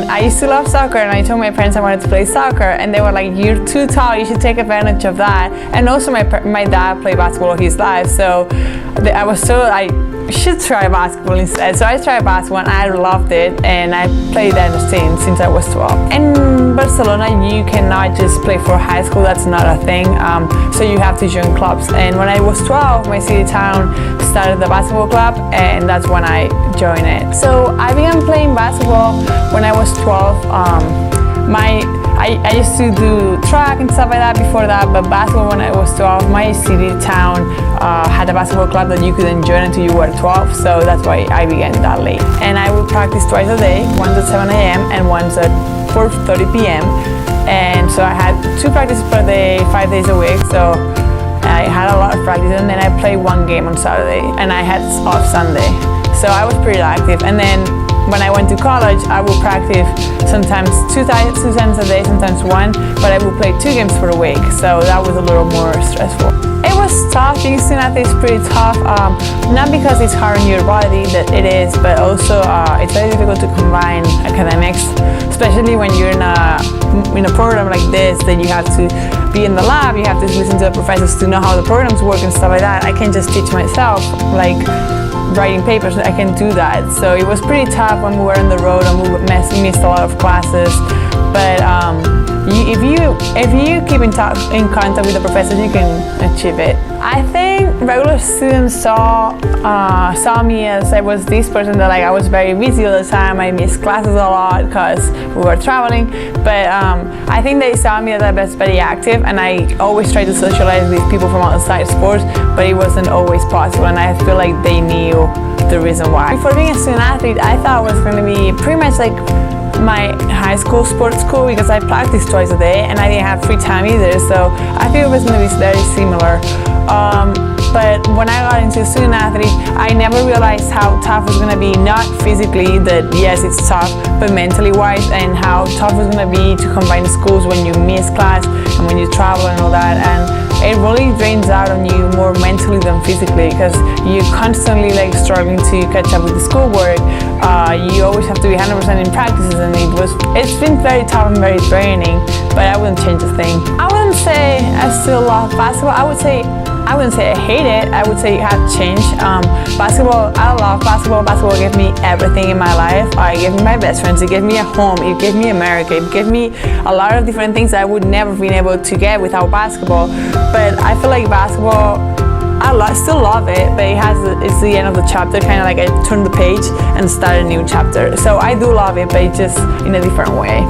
I used to love soccer, and I told my parents I wanted to play soccer, and they were like, "You're too tall, you should take advantage of that." And also my dad played basketball all his life, so I was told I should try basketball instead. So I tried basketball and I loved it, and I played that since I was 12. In Barcelona, you cannot just play for high school, that's not a thing. So you have to join clubs. And when I was 12, my city town started the basketball club, and that's when I joined it. So I began playing basketball when I was 12. I used to do track and stuff like that before that, but basketball when I was 12, my city town had a basketball club that you couldn't join until you were 12, so that's why I began that late. And I would practice twice a day, once at 7 a.m. and once at 4:30 p.m. And so I had 2 practices per day, 5 days a week, so I had a lot of practice, and then I played 1 game on Saturday, and I had off Sunday. So I was pretty active. And then when I went to college, I would practice sometimes two times a day, sometimes 1, but I would play 2 games per week, so that was a little more stressful. It was tough. Being a student athlete is pretty tough, not because it's hard on your body, that it is, but also it's very difficult to combine academics, especially when you're in a program like this, that you have to be in the lab, you have to listen to the professors to know how the programs work and stuff like that. I can't just teach myself, like writing papers, I can do that. So it was pretty tough when we were on the road, and we missed a lot of classes. But if you keep in contact with the professors, you can achieve it. I think regular students saw me as I was this person that I was very busy all the time. I missed classes a lot because we were traveling. But I think they saw me as I was very active, and I always tried to socialize with people from outside sports, but it wasn't always possible, and I feel like they knew the reason why. Before being a student athlete, I thought it was going to be pretty much like my high school sports school, because I practiced twice a day and I didn't have free time either, so I feel it was going to be very similar. But when I got into student athlete, I never realized how tough it was going to be, not physically, that yes, it's tough, but mentally wise, and how tough it was going to be to combine schools when you miss class and when you travel and all that. And it really drains out on you more mentally than physically, because you're constantly struggling to catch up with the schoolwork. You always have to be 100% in practices, and it's been very tough and very draining, but I wouldn't change a thing. I wouldn't say I still love basketball. I wouldn't say I hate it. I would say it has changed. Basketball, I love basketball. Basketball gave me everything in my life. It gave me my best friends. It gave me a home. It gave me America. It gave me a lot of different things I would never been able to get without basketball. But I feel like basketball, I still love it, but it's the end of the chapter, kind of like I turn the page and start a new chapter. So I do love it, but it's just in a different way.